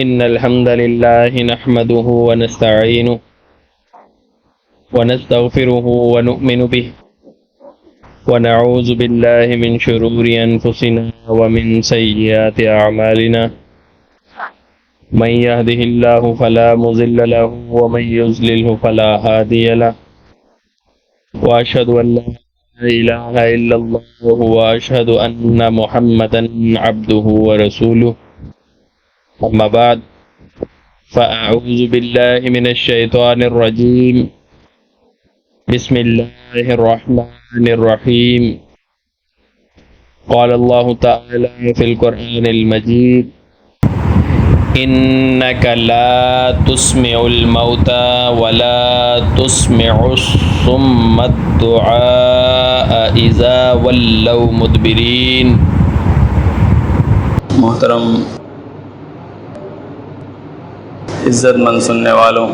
إن الحمد لله نحمده ونستعينه ونستغفره ونؤمن به ونعوذ بالله من شرور أنفسنا ومن سيئات أعمالنا من يهده الله فلا مضل له ومن يضلل فلا هادي له وأشهد أن لا إله إلا الله وأشهد أن محمدا عبده ورسوله أما بعد فأعوذ بالله من الشيطان الرجيم بسم الله الرحمن الرحيم قال الله تعالى في القرآن المجيد إنك لا تسمع الموتى ولا تسمع الصم الدعاء إذا ولوا مدبرين. محترم عزت مند سننے والوں،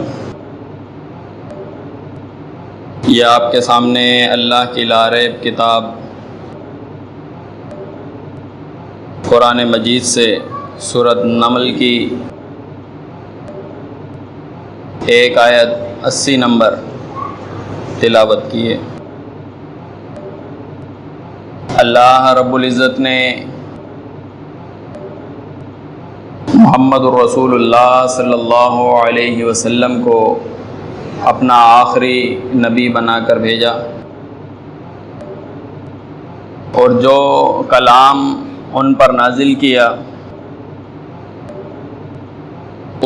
یہ آپ کے سامنے اللہ کی لاریب کتاب قرآن مجید سے سورۃ نمل کی 1 آیت 80 نمبر تلاوت کی ہے. اللہ رب العزت نے محمد الرسول اللہ صلی اللہ علیہ وسلم کو اپنا آخری نبی بنا کر بھیجا، اور جو کلام ان پر نازل کیا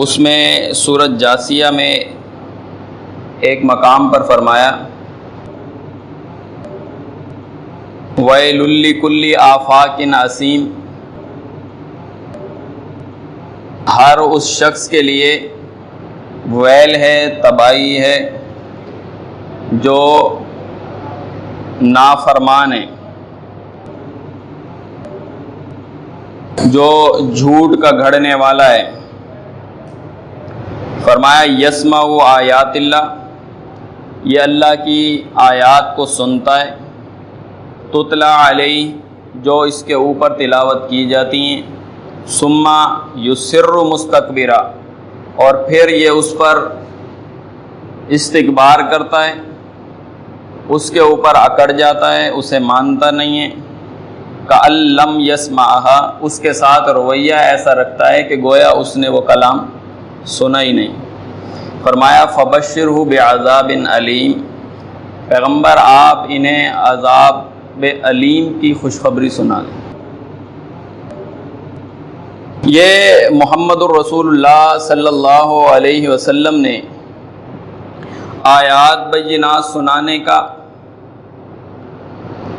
اس میں سورۃ جاثیہ میں ایک مقام پر فرمایا وَيْلٌ لِّكُلِّ آفَاقٍ أَثِيمٍ، ہر اس شخص کے لیے ویل ہے، تباہی ہے جو نافرمان ہے، جو جھوٹ کا گھڑنے والا ہے. فرمایا یسمع آیات اللہ، یہ اللہ کی آیات کو سنتا ہے، تتلا علیہ، جو اس کے اوپر تلاوت کی جاتی ہیں، ثم یصر مستکبرا، اور پھر یہ اس پر استکبار کرتا ہے، اس کے اوپر اکڑ جاتا ہے، اسے مانتا نہیں ہے. کأن لم یسمعھا، اس کے ساتھ رویہ ایسا رکھتا ہے کہ گویا اس نے وہ کلام سنا ہی نہیں. فرمایا فبشرہ بعذاب علیم، پیغمبر آپ انہیں عذاب علیم کی خوشخبری سنا دیں. یہ محمد الرسول اللہ صلی اللہ علیہ وسلم نے آیات بینات سنانے کا،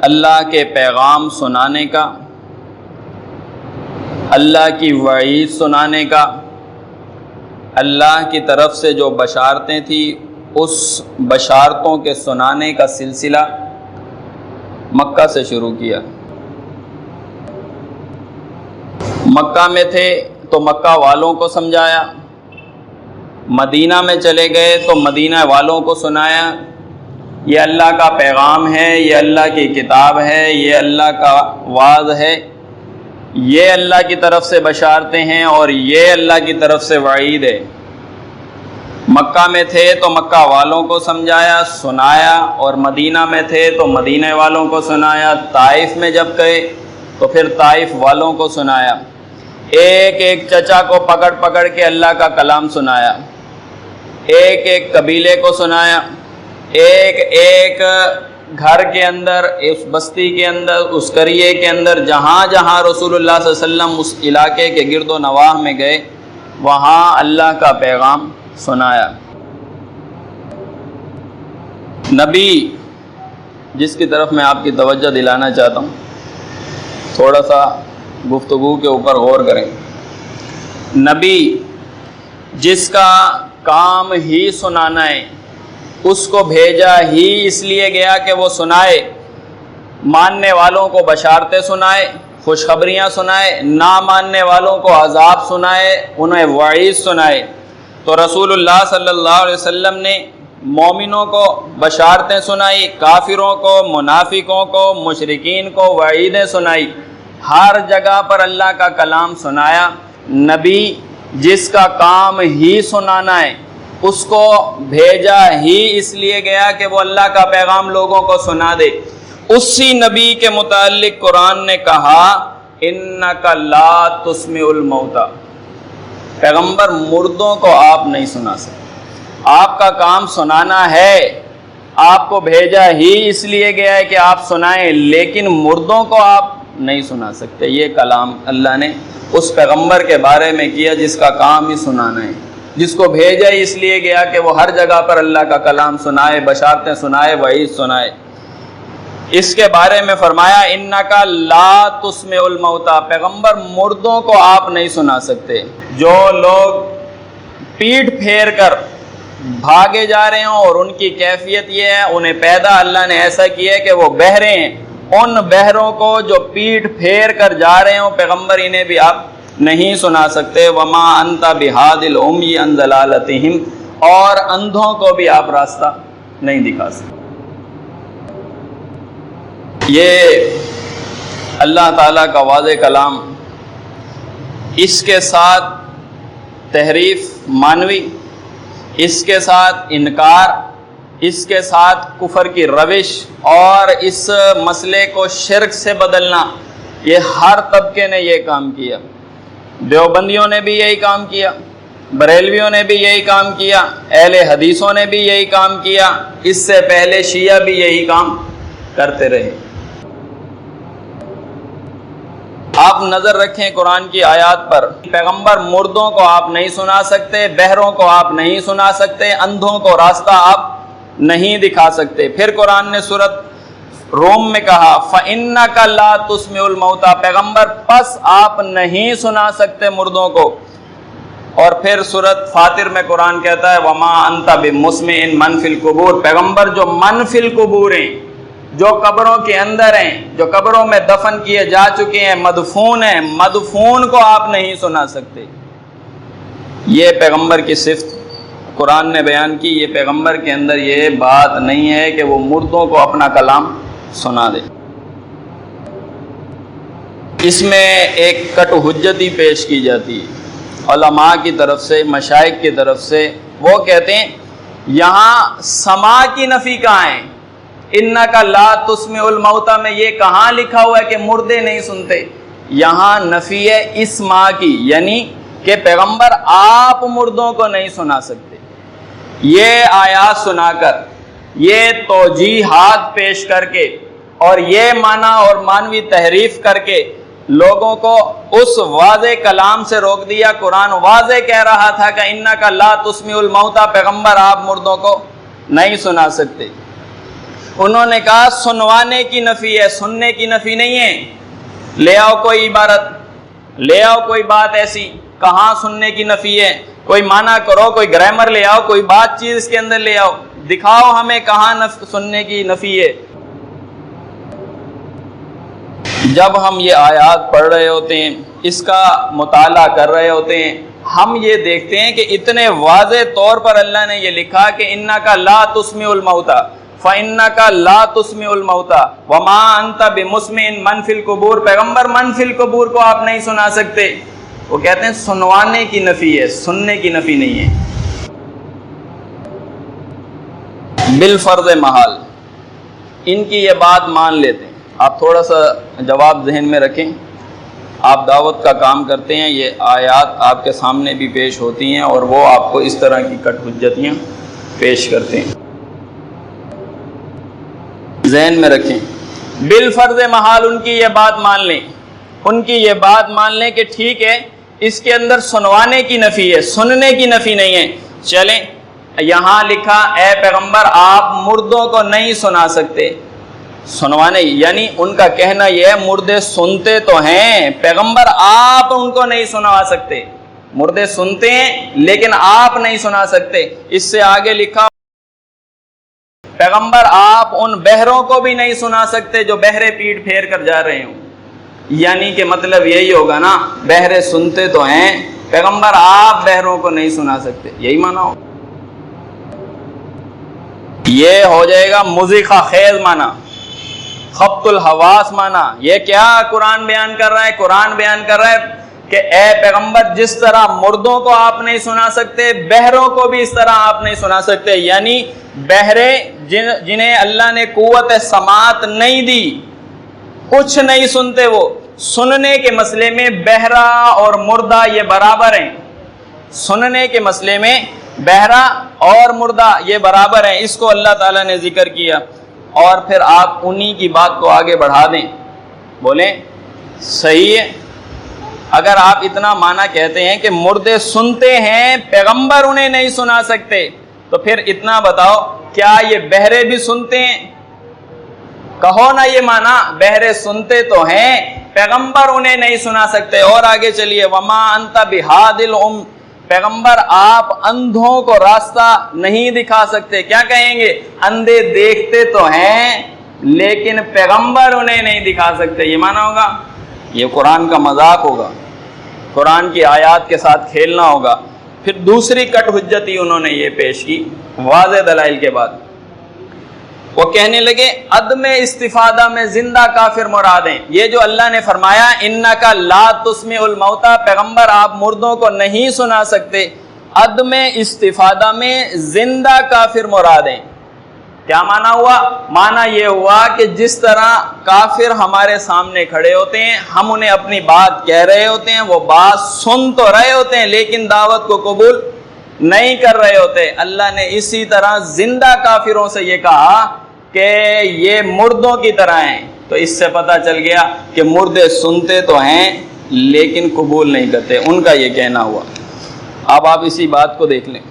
اللہ کے پیغام سنانے کا، اللہ کی وعید سنانے کا، اللہ کی طرف سے جو بشارتیں تھیں اس بشارتوں کے سنانے کا سلسلہ مکہ سے شروع کیا. مکہ میں تھے تو مکہ والوں کو سمجھایا، مدینہ میں چلے گئے تو مدینہ والوں کو سنایا. یہ اللہ کا پیغام ہے، یہ اللہ کی کتاب ہے، یہ اللہ کا وعظ ہے، یہ اللہ کی طرف سے بشارتیں ہیں اور یہ اللہ کی طرف سے وعید ہے. مکہ میں تھے تو مکہ والوں کو سمجھایا، سنایا، اور مدینہ میں تھے تو مدینہ والوں کو سنایا. طائف میں جب گئے تو پھر طائف والوں کو سنایا. ایک ایک چچا کو پکڑ پکڑ کے اللہ کا کلام سنایا، ایک ایک قبیلے کو سنایا، ایک ایک گھر کے اندر، اس بستی کے اندر، اس قریے کے اندر، جہاں جہاں رسول اللہ صلی اللہ علیہ وسلم اس علاقے کے گرد و نواح میں گئے وہاں اللہ کا پیغام سنایا. نبی جس کی طرف میں آپ کی توجہ دلانا چاہتا ہوں، تھوڑا سا گفتگو کے اوپر غور کریں. نبی جس کا کام ہی سنانا ہے، اس کو بھیجا ہی اس لیے گیا کہ وہ سنائے، ماننے والوں کو بشارتیں سنائے، خوشخبریاں سنائے، نہ ماننے والوں کو عذاب سنائے، انہیں وعید سنائے. تو رسول اللہ صلی اللہ علیہ وسلم نے مومنوں کو بشارتیں سنائی، کافروں کو، منافقوں کو، مشرکین کو وعیدیں سنائی. ہر جگہ پر اللہ کا کلام سنایا. نبی جس کا کام ہی سنانا ہے، اس کو بھیجا ہی اس لیے گیا کہ وہ اللہ کا پیغام لوگوں کو سنا دے، اسی نبی کے متعلق قرآن نے کہا اِنَّكَ لَا تُسْمِعُ الْمَوْتَى، پیغمبر مردوں کو آپ نہیں سنا سکتے، آپ کا کام سنانا ہے، آپ کو بھیجا ہی اس لیے گیا ہے کہ آپ سنائیں، لیکن مردوں کو آپ نہیں سنا سکتے۔ یہ کلام اللہ نے اس پیغمبر کے بارے میں کیا جس کا کام ہی سنانا ہے، جس کو بھیجا ہی اس لیے گیا کہ وہ ہر جگہ پر اللہ کا کلام سنائے، بشارتیں سنائے، وعید سنائے۔ اس کے بارے میں فرمایا اِنَّكَ لَا تُسْمِعُ الْمَوْتَى، پیغمبر مردوں کو آپ نہیں سنا سکتے۔ جو لوگ پیٹھ پھیر کر بھاگے جا رہے ہوں اور ان کی کیفیت یہ ہے، انہیں پیدا اللہ نے ایسا کیا ہے کہ وہ بہرے ہیں، ان بہروں کو جو پیٹھ پھیر کر جا رہے ہوں، پیغمبر انہیں بھی آپ نہیں سنا سکتے۔ وَمَا أَنْتَ بِهَادِ الْعُمْيِ عَنْ ضَلَالَتِهِمْ، اور اندھوں کو بھی آپ راستہ نہیں دکھا سکتے۔ یہ اللہ تعالیٰ کا واضح کلام، اس کے ساتھ تحریف معنوی، اس کے ساتھ انکار، اس کے ساتھ کفر کی روش اور اس مسئلے کو شرک سے بدلنا، یہ ہر طبقے نے یہ کام کیا۔ دیوبندیوں نے بھی یہی کام کیا، بریلویوں نے بھی یہی کام کیا، اہل حدیثوں نے بھی یہی کام کیا، اس سے پہلے شیعہ بھی یہی کام کرتے رہے۔ آپ نظر رکھیں قرآن کی آیات پر، پیغمبر مردوں کو آپ نہیں سنا سکتے، بہروں کو آپ نہیں سنا سکتے، اندھوں کو راستہ آپ نہیں دکھا سکتے۔ پھر قرآن نے سورۃ روم میں کہا فَإِنَّكَ لَا تُسْمِعُ الْمَوْتَى، پیغمبر پس آپ نہیں سنا سکتے مردوں کو۔ اور پھر سورۃ فاطر میں قرآن کہتا ہے وَمَا أَنْتَ بِمُسْمِعٍ مَنْ فِي الْقُبُورِ، پیغمبر جو من فی القبور ہیں، جو قبروں کے اندر ہیں، جو قبروں میں دفن کیے جا چکے ہیں، مدفون ہیں، مدفون کو آپ نہیں سنا سکتے۔ یہ پیغمبر کی صفت قرآن نے بیان کی، یہ پیغمبر کے اندر یہ بات نہیں ہے کہ وہ مردوں کو اپنا کلام سنا دے۔ اس میں ایک کٹ حجتی پیش کی جاتی ہے علماء کی طرف سے، مشائخ کی طرف سے۔ وہ کہتے ہیں یہاں سماع کی نفی کہاں ہے؟ اِنَّكَ لَا تُسْمِعُ الْمَوْتَى میں یہ کہاں لکھا ہوا ہے کہ مردے نہیں سنتے؟ یہاں نفی ہے اسماع کی، یعنی کہ پیغمبر آپ مردوں کو نہیں سنا سکتے۔ یہ آیات سنا کر، یہ توجیحات پیش کر کے اور یہ معنی اور معنوی تحریف کر کے لوگوں کو اس واضح کلام سے روک دیا۔ قرآن واضح کہہ رہا تھا کہ اِنَّكَ لَا تُسْمِعُ الْمَوْتَى، پیغمبر آپ مردوں کو نہیں سنا سکتے۔ انہوں نے کہا سنوانے کی نفی ہے، سننے کی نفی نہیں ہے۔ لے آؤ کوئی عبارت، لے آؤ کوئی بات ایسی، کہاں سننے کی نفی ہے؟ کوئی معنی کرو، کوئی گرامر لے آؤ، کوئی بات چیز اس کے اندر لے آؤ، دکھاؤ ہمیں کہاں سننے کی نفی ہے۔ جب ہم یہ آیات پڑھ رہے ہوتے ہیں، اس کا مطالعہ کر رہے ہوتے ہیں، ہم یہ دیکھتے ہیں کہ اتنے واضح طور پر اللہ نے یہ لکھا کہ اِنَّكَ لَا تُسْمِعُ الْمَوْتَى فَإِنَّكَ لَا تُسْمِعُ الْمَوْتَى وَمَا أَنْتَ بِمُسْمِعٍ مَنْ فِي الْقُبُورِ، پیغمبر من فی القبور کو آپ نہیں سنا سکتے۔ وہ کہتے ہیں سنوانے کی نفی ہے، سننے کی نفی نہیں ہے۔ بالفرض محال ان کی یہ بات مان لیتے ہیں۔ آپ تھوڑا سا جواب ذہن میں رکھیں، آپ دعوت کا کام کرتے ہیں، یہ آیات آپ کے سامنے بھی پیش ہوتی ہیں اور وہ آپ کو اس طرح کی کٹ حجتیاں پیش کرتے ہیں۔ ذہن میں رکھیں، بالفرض محال ان کی یہ بات مان لیں، ان کی یہ بات مان لیں کہ ٹھیک ہے اس کے اندر سنوانے کی نفی ہے، سننے کی نفی نہیں ہے۔ چلیں یہاں لکھا اے پیغمبر آپ مردوں کو نہیں سنا سکتے، سنوانے یعنی ان کا کہنا یہ ہے مردے سنتے تو ہیں، پیغمبر آپ ان کو نہیں سنوا سکتے۔ مردے سنتے ہیں لیکن آپ نہیں سنا سکتے۔ اس سے آگے لکھا پیغمبر آپ ان بہروں کو بھی نہیں سنا سکتے جو بہرے پیٹ پھیر کر جا رہے ہوں، یعنی کہ مطلب یہی ہوگا نا، بہرے سنتے تو ہیں، پیغمبر آپ بہروں کو نہیں سنا سکتے، یہی معنی ہو۔ یہ ہو جائے گا مزیخہ خیز معنی، خبط الحواس معنی۔ یہ کیا قرآن بیان کر رہا ہے؟ قرآن بیان کر رہا ہے کہ اے پیغمبر جس طرح مردوں کو آپ نہیں سنا سکتے بہروں کو بھی اس طرح آپ نہیں سنا سکتے، یعنی بہرے جنہیں اللہ نے قوت سماعت نہیں دی، کچھ نہیں سنتے، وہ سننے کے مسئلے میں بہرا اور مردہ یہ برابر ہیں، سننے کے مسئلے میں بہرا اور مردہ یہ برابر ہیں، اس کو اللہ تعالیٰ نے ذکر کیا۔ اور پھر آپ انہی کی بات کو آگے بڑھا دیں، بولیں صحیح ہے، اگر آپ اتنا معنی کہتے ہیں کہ مردے سنتے ہیں پیغمبر انہیں نہیں سنا سکتے، تو پھر اتنا بتاؤ کیا یہ بہرے بھی سنتے ہیں؟ کہو نا یہ معنی، بہرے سنتے تو ہیں پیغمبر انہیں نہیں سنا سکتے۔ اور آگے چلیے، وما انت بہاد العم، پیغمبر آپ اندھوں کو راستہ نہیں دکھا سکتے۔ کیا کہیں گے؟ اندھے دیکھتے تو ہیں لیکن پیغمبر انہیں نہیں دکھا سکتے، یہ معنی ہوگا؟ یہ قرآن کا مذاق ہوگا، قرآن کی آیات کے ساتھ کھیلنا ہوگا۔ پھر دوسری کٹ حجتی انہوں نے یہ پیش کی واضح دلائل کے بعد، وہ کہنے لگے عدم استفادہ میں زندہ کافر مراد ہیں۔ یہ جو اللہ نے فرمایا انکا لا تسمع الموتى، پیغمبر آپ مردوں کو نہیں سنا سکتے، عدم استفادہ میں زندہ کافر مراد ہیں۔ کیا معنی ہوا؟ معنی یہ ہوا کہ جس طرح کافر ہمارے سامنے کھڑے ہوتے ہیں، ہم انہیں اپنی بات کہہ رہے ہوتے ہیں، وہ بات سن تو رہے ہوتے ہیں لیکن دعوت کو قبول نہیں کر رہے ہوتے، اللہ نے اسی طرح زندہ کافروں سے یہ کہا کہ یہ مردوں کی طرح ہیں۔ تو اس سے پتہ چل گیا کہ مردے سنتے تو ہیں لیکن قبول نہیں کرتے، ان کا یہ کہنا ہوا۔ اب آپ اسی بات کو دیکھ لیں،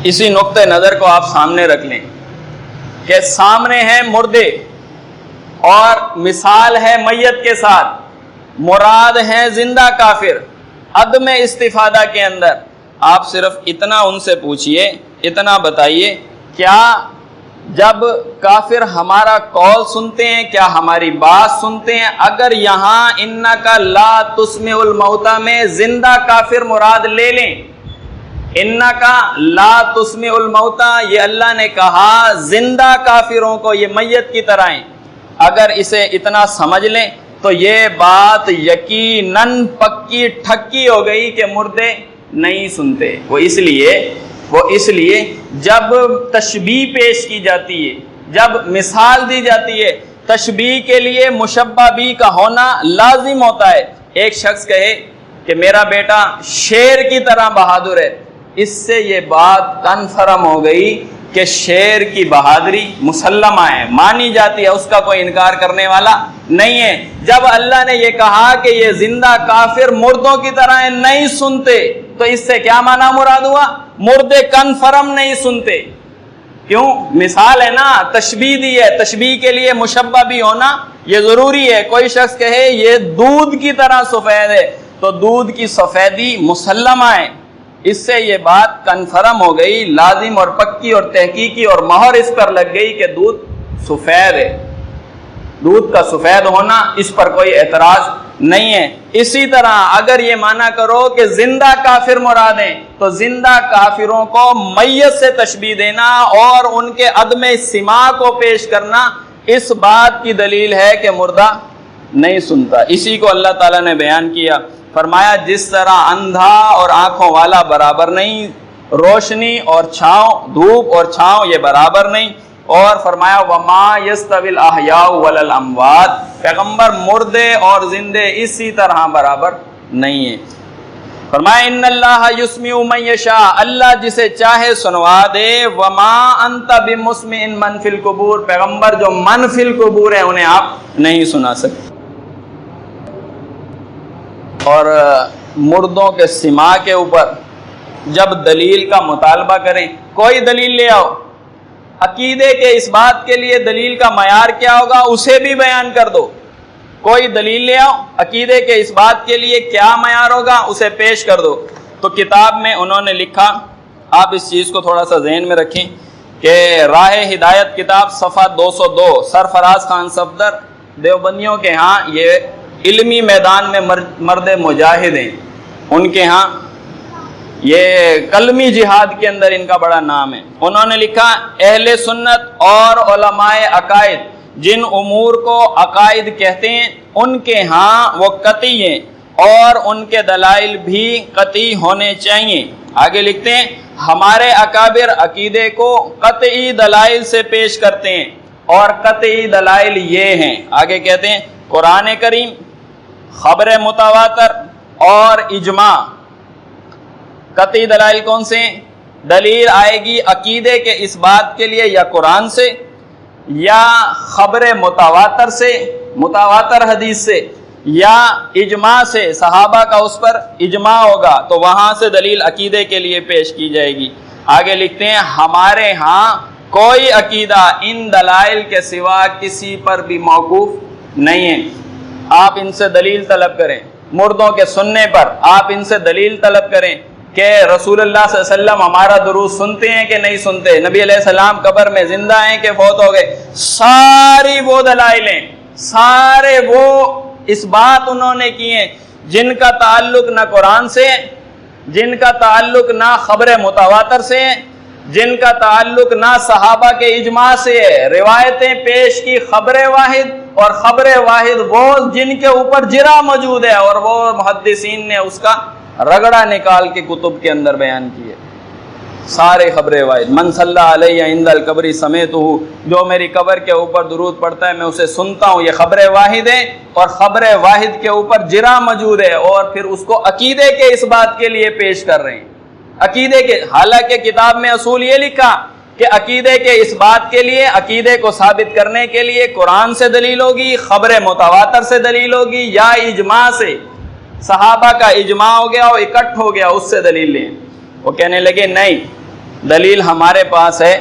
اسی نقطۂ نظر کو آپ سامنے رکھ لیں کہ سامنے ہیں مردے اور مثال ہے میت کے ساتھ، مراد ہیں زندہ کافر۔ عدم استفادہ کے اندر آپ صرف اتنا ان سے پوچھئے، اتنا بتائیے، کیا جب کافر ہمارا قول سنتے ہیں، کیا ہماری بات سنتے ہیں؟ اگر یہاں انکا لا تسمع الموتى میں زندہ کافر مراد لے لیں، انکا لا تسمع الموتى یہ اللہ نے کہا زندہ کافروں کو یہ میت کی طرح ہیں، اگر اسے اتنا سمجھ لیں تو یہ بات یقیناً پکی ٹھکی ہو گئی کہ مردے نہیں سنتے۔ وہ اس لیے جب تشبیہ پیش کی جاتی ہے، جب مثال دی جاتی ہے، تشبیہ کے لیے مشبہ بھی کا ہونا لازم ہوتا ہے۔ ایک شخص کہے کہ میرا بیٹا شیر کی طرح بہادر ہے، اس سے یہ بات کنفرم ہو گئی کہ شیر کی بہادری مسلمہ ہے، مانی جاتی ہے، اس کا کوئی انکار کرنے والا نہیں ہے۔ جب اللہ نے یہ کہا کہ یہ زندہ کافر مردوں کی طرح ہیں، نہیں سنتے، تو اس سے کیا معنی مراد ہوا؟ مردے کنفرم نہیں سنتے۔ کیوں؟ مثال ہے نا، تشبیہ دی ہے، تشبیہ کے لیے مشبہ بھی ہونا یہ ضروری ہے۔ کوئی شخص کہے یہ دودھ کی طرح سفید ہے، تو دودھ کی سفیدی مسلمہ ہے، اس سے یہ بات کنفرم ہو گئی، لازم اور پکی اور تحقیقی، اور مہر اس پر لگ گئی کہ دودھ سفید ہے۔ دودھ کا سفید ہونا اس پر کوئی اعتراض نہیں ہے۔ اسی طرح اگر یہ معنی کرو کہ زندہ کافر مراد ہیں، تو زندہ کافروں کو میت سے تشبیہ دینا اور ان کے عدم سماع کو پیش کرنا اس بات کی دلیل ہے کہ مردہ نہیں سنتا۔ اسی کو اللہ تعالیٰ نے بیان کیا، فرمایا جس طرح اندھا اور آنکھوں والا برابر نہیں، روشنی اور چھاؤں، دھوپ اور چھاؤں یہ برابر نہیں، اور فرمایا وما یستوی الاحیاء ولا الاموات، پیغمبر مردے اور زندے اسی طرح برابر نہیں ہیں۔ فرمایا ان اللہ یسمع من یشاء، اللہ جسے چاہے سنوا دے، وما انت بمسمع من فی القبور، پیغمبر جو من فی القبور ہیں انہیں آپ نہیں سنا سکتے۔ اور مردوں کے سماع کے اوپر جب دلیل کا مطالبہ کریں، کوئی دلیل لے آؤ، عقیدے کے اس بات کے لیے دلیل کا معیار کیا ہوگا اسے بھی بیان کر دو۔ کوئی دلیل لے آؤ، عقیدے کے اس بات کے لیے کیا معیار ہوگا اسے پیش کر دو۔ تو کتاب میں انہوں نے لکھا، آپ اس چیز کو تھوڑا سا ذہن میں رکھیں کہ راہ ہدایت کتاب صفحہ 202، سرفراز خان صفدر دیوبندیوں کے ہاں یہ علمی میدان میں مرد مجاہد ہیں، ان کے ہاں یہ کلمی جہاد کے اندر ان کا بڑا نام ہے۔ انہوں نے لکھا اہل سنت اور علماء عقائد جن امور کو عقائد کہتے ہیں ان کے ہاں وہ قطعی ہیں، اور ان کے دلائل بھی قطعی ہونے چاہیے۔ آگے لکھتے ہیں ہمارے اکابر عقیدے کو قطعی دلائل سے پیش کرتے ہیں، اور قطعی دلائل یہ ہیں، آگے کہتے ہیں قرآن کریم، خبر متواتر اور اجماع۔ قطعی دلائل کون سے ہیں؟ دلیل آئے گی عقیدے کے اس بات کے لیے یا قرآن سے یا خبر متواتر سے، متواتر حدیث سے، یا اجماع سے، صحابہ کا اس پر اجماع ہوگا تو وہاں سے دلیل عقیدے کے لیے پیش کی جائے گی۔ آگے لکھتے ہیں ہمارے ہاں کوئی عقیدہ ان دلائل کے سوا کسی پر بھی موقوف نہیں ہے۔ آپ ان سے دلیل طلب کریں، مردوں کے سننے پر آپ ان سے دلیل طلب کریں کہ رسول اللہ صلی اللہ علیہ وسلم ہمارا درود سنتے ہیں کہ نہیں سنتے، نبی علیہ السلام قبر میں زندہ ہیں کہ فوت ہو گئے، ساری وہ دلائلیں، سارے وہ اس بات انہوں نے کی ہیں جن کا تعلق نہ قرآن سے، جن کا تعلق نہ خبر متواتر سے، جن کا تعلق نہ صحابہ کے اجماع سے ہے۔ روایتیں پیش کی خبر واحد، اور خبر واحد وہ جن کے اوپر جرح موجود ہے، اور وہ محدثین نے اس کا رگڑا نکال کے کتب کے اندر بیان کیے۔ سارے خبر واحد، من صلی علیہ عند القبر سمیتہ، جو میری قبر کے اوپر درود پڑھتا ہے میں اسے سنتا ہوں، یہ خبر واحد ہے، اور خبر واحد کے اوپر جرح موجود ہے، اور پھر اس کو عقیدے کے اس بات کے لیے پیش کر رہے ہیں، عقیدے کے، حالانکہ کتاب میں اصول یہ لکھا کہ عقیدے کے اس بات کے لیے، عقیدے کو ثابت کرنے کے لیے قرآن سے دلیل ہوگی، خبر متواتر سے دلیل ہوگی، یا اجماع سے، صحابہ کا اجماع ہو گیا اور اکٹھ ہو گیا اس سے دلیل لیں۔ وہ کہنے لگے نہیں، دلیل ہمارے پاس ہے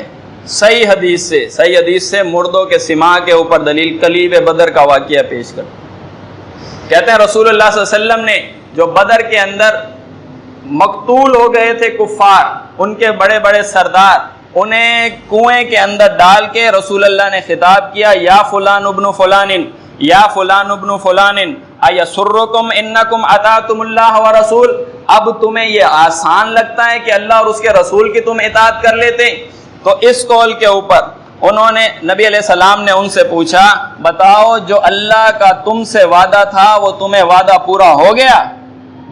صحیح حدیث سے، صحیح حدیث سے مردوں کے سماع کے اوپر دلیل کلیب بدر کا واقعہ پیش کر۔ کہتے ہیں رسول اللہ صلی اللہ علیہ وسلم نے جو بدر کے اندر مقتول ہو گئے تھے کفار، ان کے بڑے بڑے سردار، انہیں کنویں کے اندر ڈال کے رسول اللہ نے خطاب کیا، یا فلان ابن فلان، یا فلان ابن فلان ایسرکم انکم اطعتم اللہ ورسول، اب تمہیں یہ آسان لگتا ہے کہ اللہ اور اس کے رسول کی تم اطاعت کر لیتے؟ تو اس قول کے اوپر انہوں نے، نبی علیہ السلام نے ان سے پوچھا بتاؤ جو اللہ کا تم سے وعدہ تھا وہ تمہیں وعدہ پورا ہو گیا؟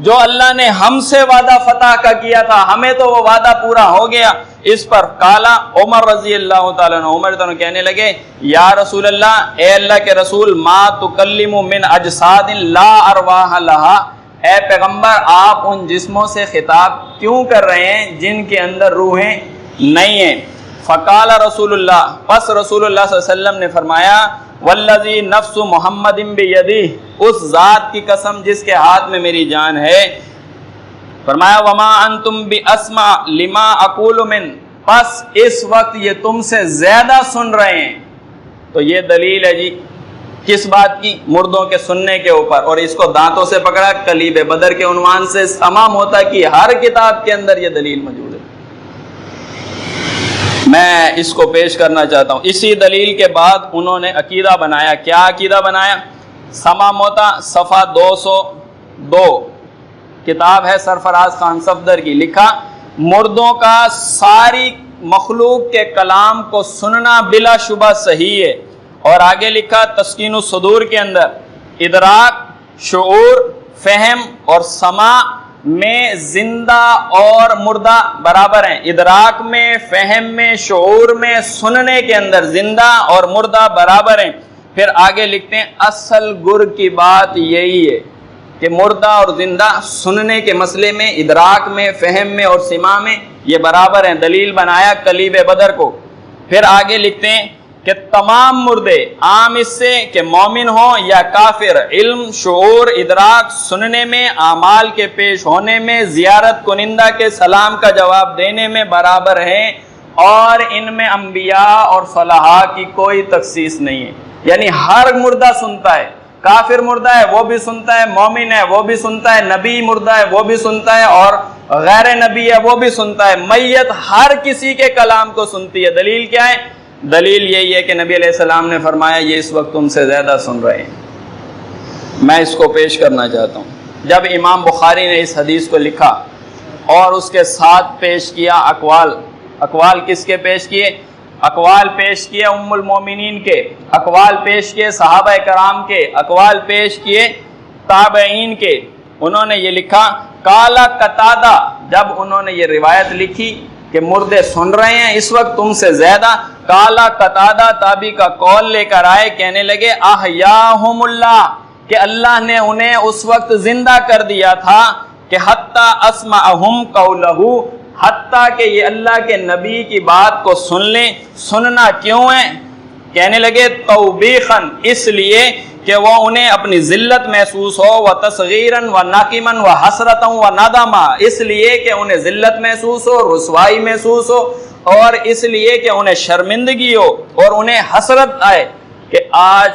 جو اللہ نے ہم سے وعدہ فتح کا کیا تھا ہمیں تو وہ وعدہ پورا ہو گیا۔ اس پر کالا عمر رضی اللہ تعالیٰ عنہ، عمر تو کہنے لگے یا رسول اللہ، اے اللہ کے رسول، ما تکلم من اجساد لا ارواح لہا، اے پیغمبر آپ ان جسموں سے خطاب کیوں کر رہے ہیں جن کے اندر روحیں نہیں ہیں؟ فقال رسول اللہ، پس رسول اللہ صلی اللہ علیہ وسلم نے فرمایا والذی نفس محمد بیدہ، اس ذات کی قسم جس کے ہاتھ میں میری جان ہے، فرمایا وما انتم باسمع لما اقول من، پس اس وقت یہ تم سے زیادہ سن رہے ہیں۔ تو یہ دلیل ہے جی کس بات کی؟ مردوں کے سننے کے اوپر، اور اس کو دانتوں سے پکڑا، کلیب بدر کے عنوان سے تمام ہوتا کہ ہر کتاب کے اندر یہ دلیل موجود ہے۔ میں اس کو پیش کرنا چاہتا ہوں۔ اسی دلیل کے بعد انہوں نے عقیدہ بنایا۔ کیا عقیدہ بنایا؟ سما موتا صفحہ 202 کتاب ہے سرفراز خان صفدر کی، لکھا مردوں کا ساری مخلوق کے کلام کو سننا بلا شبہ صحیح ہے، اور آگے لکھا تسکین الصدور کے اندر ادراک، شعور، فہم اور سماع میں زندہ اور مردہ برابر ہیں۔ ادراک میں، فہم میں، شعور میں، سننے کے اندر زندہ اور مردہ برابر ہیں۔ پھر آگے لکھتے ہیں اصل گر کی بات یہی ہے کہ مردہ اور زندہ سننے کے مسئلے میں، ادراک میں، فہم میں اور سماع میں یہ برابر ہیں۔ دلیل بنایا کلیب بدر کو۔ پھر آگے لکھتے ہیں کہ تمام مردے، عام اس سے کہ مومن ہوں یا کافر، علم، شعور، ادراک، سننے میں، اعمال کے پیش ہونے میں، زیارت کنندہ کے سلام کا جواب دینے میں برابر ہیں، اور ان میں انبیاء اور صلحاء کی کوئی تخصیص نہیں ہے۔ یعنی ہر مردہ سنتا ہے، کافر مردہ ہے وہ بھی سنتا ہے، مومن ہے وہ بھی سنتا ہے، نبی مردہ ہے وہ بھی سنتا ہے، اور غیر نبی ہے وہ بھی سنتا ہے۔ میت ہر کسی کے کلام کو سنتی ہے۔ دلیل کیا ہے؟ دلیل یہی ہے کہ نبی علیہ السلام نے فرمایا یہ اس وقت تم سے زیادہ سن رہے ہیں۔ میں اس کو پیش کرنا چاہتا ہوں۔ جب امام بخاری نے اس حدیث کو لکھا اور اس کے ساتھ پیش کیا اقوال کس کے پیش کیے؟ اقوال پیش کیے ام المومنین کے، اقوال پیش کیے صحابہ کرام کے، اقوال پیش کیے تابعین کے، انہوں نے یہ لکھا کالا قتادہ، جب انہوں نے یہ روایت لکھی کہ مردے سن رہے ہیں اس وقت تم سے زیادہ، کالا قتادہ تابعی کا قول لے کر آئے، کہنے لگے احیاہم اللہ، کہ اللہ نے انہیں اس وقت زندہ کر دیا تھا کہ حتی اسمعہم قولہ، حتیٰ کہ یہ اللہ کے نبی کی بات کو سن لیں۔ سننا کیوں ہے؟ کہنے لگے توبیخاً، اس لیے کہ وہ انہیں اپنی ذلت محسوس ہو، و تصغیراً و ناقماً و حسرتاً و ندما، اس لیے کہ انہیں ذلت محسوس ہو، رسوائی محسوس ہو، اور اس لیے کہ انہیں شرمندگی ہو اور انہیں حسرت آئے کہ آج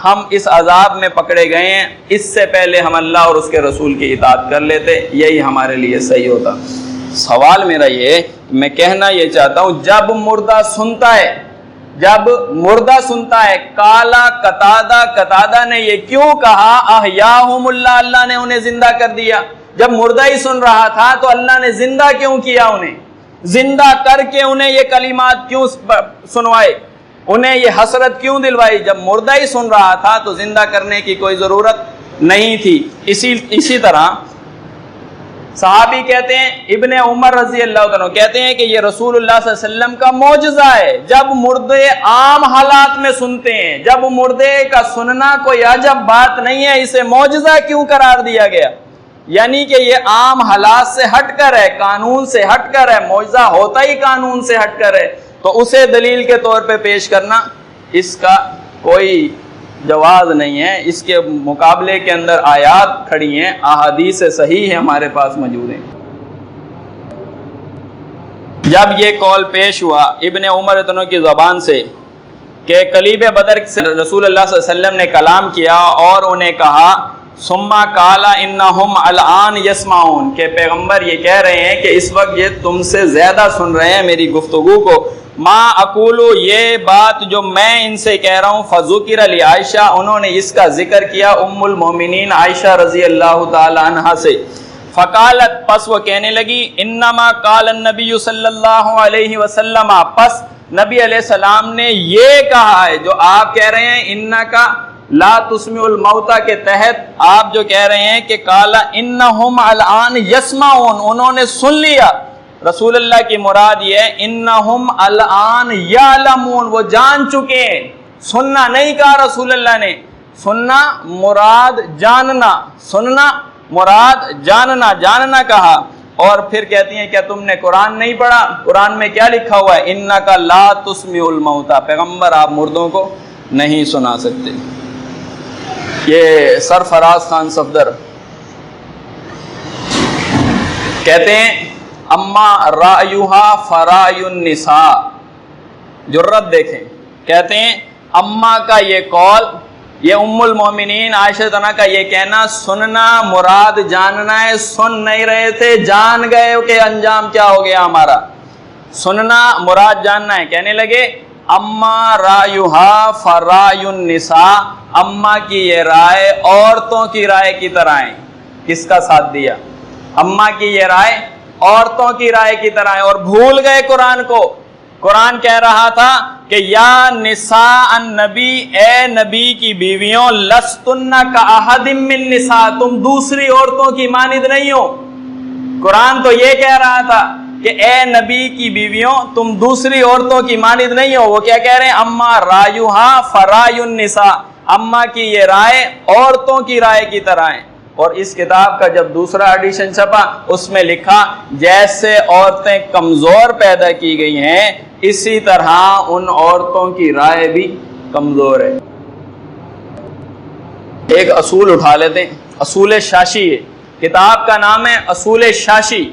ہم اس عذاب میں پکڑے گئے ہیں، اس سے پہلے ہم اللہ اور اس کے رسول کی اطاعت کر لیتے، یہی ہمارے لیے صحیح ہوتا۔ سوال میرا یہ، میں کہنا یہ چاہتا ہوں، جب مردہ سنتا ہے، جب مردہ سنتا ہے، کالا قتادہ نے یہ کیوں کہا احیاہم اللہ، اللہ نے انہیں زندہ کر دیا؟ جب مردہ ہی سن رہا تھا تو اللہ نے زندہ کیوں کیا؟ انہیں زندہ کر کے انہیں یہ کلمات کیوں سنوائے، انہیں یہ حسرت کیوں دلوائی؟ جب مردہ ہی سن رہا تھا تو زندہ کرنے کی کوئی ضرورت نہیں تھی۔ اسی طرح صحابی کہتے ہیں، ابن عمر رضی اللہ عنہ کہتے ہیں کہ یہ رسول اللہ صلی اللہ علیہ وسلم کا معجزہ ہے، جب مردے عام حالات میں سنتے ہیں، جب مردے کا سننا کوئی عجب بات نہیں ہے، اسے معجزہ کیوں قرار دیا گیا؟ یعنی کہ یہ عام حالات سے ہٹ کر ہے، قانون سے ہٹ کر ہے، معجزہ ہوتا ہی قانون سے ہٹ کر ہے، تو اسے دلیل کے طور پہ پیش کرنا اس کا کوئی جواز نہیں ہے۔ اس کے مقابلے کے اندر آیات کھڑی ہیں، احادیث صحیح ہیں ہمارے پاس موجود ہیں۔ جب یہ قول پیش ہوا ابن عمر اتنوں کی زبان سے کہ قلیب بدر سے رسول اللہ صلی اللہ علیہ وسلم نے کلام کیا اور انہیں کہا ثم قال انہم الان یسمعون، کہ پیغمبر یہ کہہ رہے ہیں کہ اس وقت یہ تم سے زیادہ سن رہے ہیں میری گفتگو کو، ما اقولو، یہ بات جو میں ان سے کہہ رہا ہوں، فذکر علی عائشہ، انہوں نے اس کا ذکر کیا ام المومنین عائشہ رضی اللہ تعالی عنہا سے، فقالت، پس وہ کہنے لگی، انما قال النبی صلی اللہ علیہ وسلم، پس نبی علیہ السلام نے یہ کہا ہے جو آپ کہہ رہے ہیں، انکا لا تسمع الموتى کے تحت آپ جو کہہ رہے ہیں کہ قال انہم الان یسمعون، انہوں نے سن لیا، رسول اللہ کی مراد یہ ہے انہم الان یعلمون، وہ جان چکے ہیں، سننا نہیں کہا رسول اللہ نے، سننا مراد جاننا، سننا مراد جاننا، جاننا کہا۔ اور پھر کہتی ہیں کیا تم نے قرآن نہیں پڑھا؟ قرآن میں کیا لکھا ہوا ہے؟ انکا لا تسمع الموتى، پیغمبر آپ مردوں کو نہیں سنا سکتے۔ یہ سرفراز خان صفدر کہتے ہیں اما رایوہا فرای النساء، جرت دیکھیں، کہتے ہیں اما کا یہ قول، یہ ام المومنین عائشہ تنہا کا یہ کہنا، سننا مراد جاننا ہے، سن نہیں رہے تھے، جان گئے کہ انجام کیا ہو گیا ہمارا، سننا مراد جاننا ہے، کہنے لگے اما رایوہا فرای النساء، اما کی یہ رائے عورتوں کی رائے کی طرح ہے۔ کس کا ساتھ دیا؟ اما کی یہ رائے عورتوں کی رائے کی طرح ہے، اور بھول گئے قرآن کو۔ قرآن کہہ رہا تھا کہ یا نساء النبی، اے نبی کی بیویوں، لستن کاحد من نساء، تم دوسری عورتوں کی مانند نہیں ہو۔ قرآن تو یہ کہہ رہا تھا کہ اے نبی کی بیویوں تم دوسری عورتوں کی مانند نہیں ہو، وہ کیا کہہ رہے ہیں؟ اما رایوہا فرای النساء، اما کی یہ رائے عورتوں کی رائے کی طرح ہے۔ اور اس کتاب کا جب دوسرا ایڈیشن چھپا اس میں لکھا جیسے عورتیں کمزور پیدا کی گئی ہیں اسی طرح ان عورتوں کی رائے بھی کمزور ہے۔ ایک اصول اٹھا لیتے ہیں، اصول شاشی ہے، کتاب کا نام ہے اصول شاشی،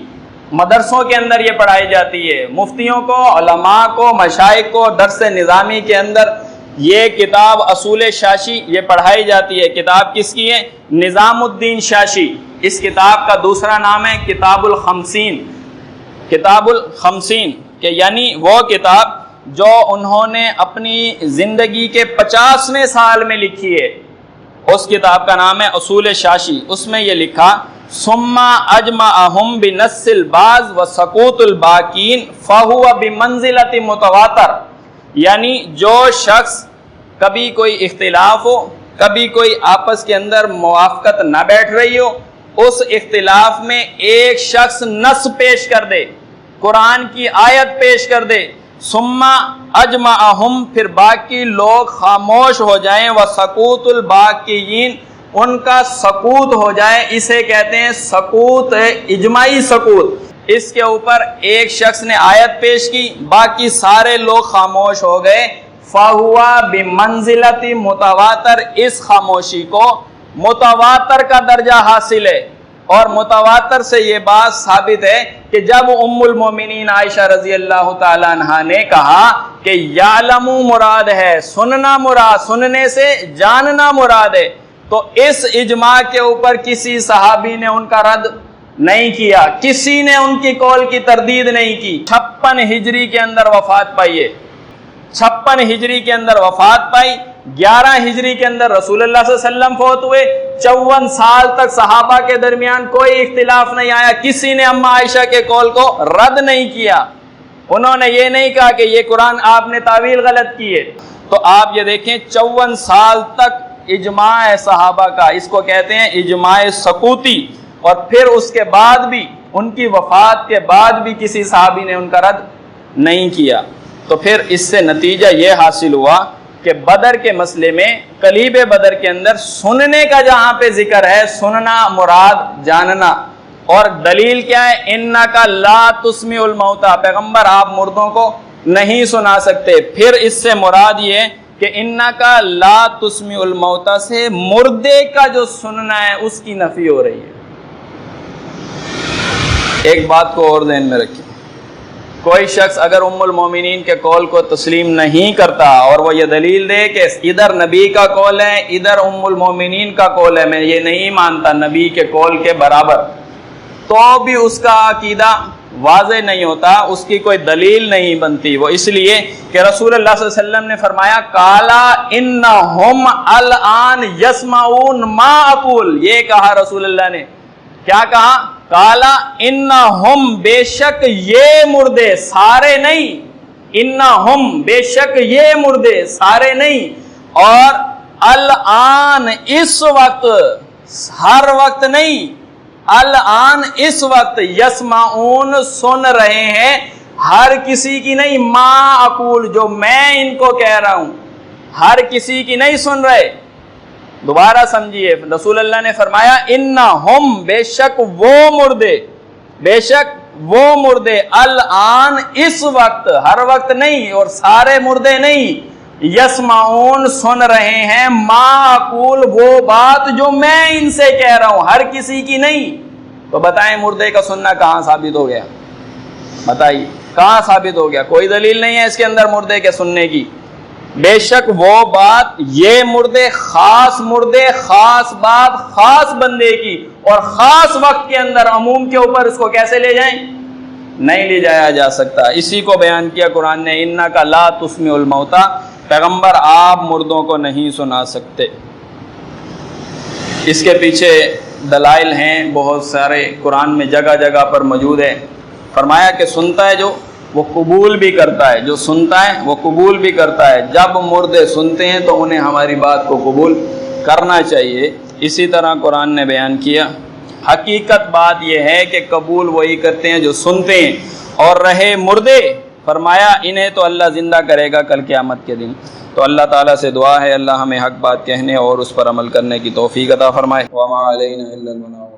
مدرسوں کے اندر یہ پڑھائی جاتی ہے، مفتیوں کو، علماء کو، مشائخ کو درس نظامی کے اندر یہ کتاب اصول شاشی یہ پڑھائی جاتی ہے۔ کتاب کس کی ہے؟ نظام الدین شاشی۔ اس کتاب کا دوسرا نام ہے کتاب الخمسین، کتاب الخمسین، کہ یعنی وہ کتاب جو انہوں نے اپنی زندگی کے 50ویں سال میں لکھی ہے، اس کتاب کا نام ہے اصول شاشی۔ اس میں یہ لکھا ثم اجمعہم بنص البعض وسقوط الباقین فہو بمنزلۃ متواتر، یعنی جو شخص کبھی کوئی اختلاف ہو، کبھی کوئی آپس کے اندر موافقت نہ بیٹھ رہی ہو، اس اختلاف میں ایک شخص نص پیش کر دے، قرآن کی آیت پیش کر دے، ثم اجمعہم، پھر باقی لوگ خاموش ہو جائیں، وسکوت الباقیین، ان کا سکوت ہو جائے، اسے کہتے ہیں سکوت، اجماعی سکوت۔ اس کے اوپر ایک شخص نے آیت پیش کی، باقی سارے لوگ خاموش ہو گئے، فَهُوَ بِمَنزِلَةِ متواتر، اس خاموشی کو متواتر کا درجہ حاصل ہے۔ اور متواتر سے یہ بات ثابت ہے کہ جب ام المومنین عائشہ رضی اللہ تعالی عنہا نے کہا کہ یعلم مراد ہے، سننا مراد، سننے سے جاننا مراد ہے، تو اس اجماع کے اوپر کسی صحابی نے ان کا رد نہیں کیا، کسی نے ان کی قول کی تردید نہیں کی۔ 56 ہجری کے اندر وفات پائی ہے، 56 ہجری کے اندر وفات پائی، 11 ہجری کے اندر رسول اللہ صلی اللہ علیہ وسلم فوت ہوئے، 54 سال تک صحابہ کے درمیان کوئی اختلاف نہیں آیا، کسی نے اما عائشہ کے قول کو رد نہیں کیا، انہوں نے یہ نہیں کہا کہ یہ قرآن آپ نے تعویل غلط کی ہے۔ تو آپ یہ دیکھیں 54 سال تک اجماع ہے صحابہ کا، اس کو کہتے ہیں اجماع سکوتی، اور پھر اس کے بعد بھی، ان کی وفات کے بعد بھی کسی صحابی نے ان کا رد نہیں کیا۔ تو پھر اس سے نتیجہ یہ حاصل ہوا کہ بدر کے مسئلے میں، کلیب بدر کے اندر سننے کا جہاں پہ ذکر ہے، سننا مراد جاننا، اور دلیل کیا ہے؟ اِنَّكَ لَا تُسْمِعُ الْمَوْتَى، پیغمبر آپ مردوں کو نہیں سنا سکتے۔ پھر اس سے مراد یہ ہے کہ اِنَّكَ لَا تُسْمِعُ الْمَوْتَى سے مردے کا جو سننا ہے اس کی نفی ہو رہی ہے۔ ایک بات کو اور ذہن میں رکھیں، کوئی شخص اگر ام المومنین کے قول کو تسلیم نہیں کرتا اور وہ یہ دلیل دے کہ ادھر نبی کا قول ہے، ادھر ام المومنین کا قول ہے، میں یہ نہیں مانتا نبی کے قول کے برابر، تو بھی اس کا عقیدہ واضح نہیں ہوتا، اس کی کوئی دلیل نہیں بنتی۔ وہ اس لیے کہ رسول اللہ صلی اللہ علیہ وسلم نے فرمایا قالا انہم الان یسمعون ما اقول، یہ کہا رسول اللہ نے، کیا کہا؟ قالا انہم، بے شک یہ مردے، سارے نہیں، انہم بے شک یہ مردے، سارے نہیں، اور الان اس وقت، ہر وقت نہیں، الان اس وقت، یسمعون سن رہے ہیں، ہر کسی کی نہیں، ما اقول جو میں ان کو کہہ رہا ہوں، ہر کسی کی نہیں سن رہے۔ دوبارہ سمجھیے، رسول اللہ نے فرمایا انہم، بے شک وہ مردے، بے شک وہ مردے، الان اس وقت، ہر وقت نہیں اور سارے مردے نہیں، یسمعون سن رہے ہیں، ما اقول وہ بات جو میں ان سے کہہ رہا ہوں، ہر کسی کی نہیں۔ تو بتائیں مردے کا سننا کہاں ثابت ہو گیا؟ بتائیے کہاں ثابت ہو گیا؟ کوئی دلیل نہیں ہے اس کے اندر مردے کے سننے کی۔ بے شک وہ بات، یہ مردے، خاص مردے، خاص بات، خاص بندے کی، اور خاص وقت کے اندر عموم کے اوپر اس کو کیسے لے جائیں؟ نہیں لے جایا جا سکتا۔ اسی کو بیان کیا قرآن نے، اِنَّكَ لَا تُسْمِعُ الْمَوْتَى، پیغمبر آپ مردوں کو نہیں سنا سکتے۔ اس کے پیچھے دلائل ہیں بہت سارے، قرآن میں جگہ جگہ پر موجود ہے۔ فرمایا کہ سنتا ہے جو، وہ قبول بھی کرتا ہے، جو سنتا ہے وہ قبول بھی کرتا ہے۔ جب مردے سنتے ہیں تو انہیں ہماری بات کو قبول کرنا چاہیے۔ اسی طرح قرآن نے بیان کیا، حقیقت بات یہ ہے کہ قبول وہی کرتے ہیں جو سنتے ہیں، اور رہے مردے، فرمایا انہیں تو اللہ زندہ کرے گا کل قیامت کے دن۔ تو اللہ تعالیٰ سے دعا ہے اللہ ہمیں حق بات کہنے اور اس پر عمل کرنے کی توفیق عطا فرمائے۔ وما علینا الا البلاغ۔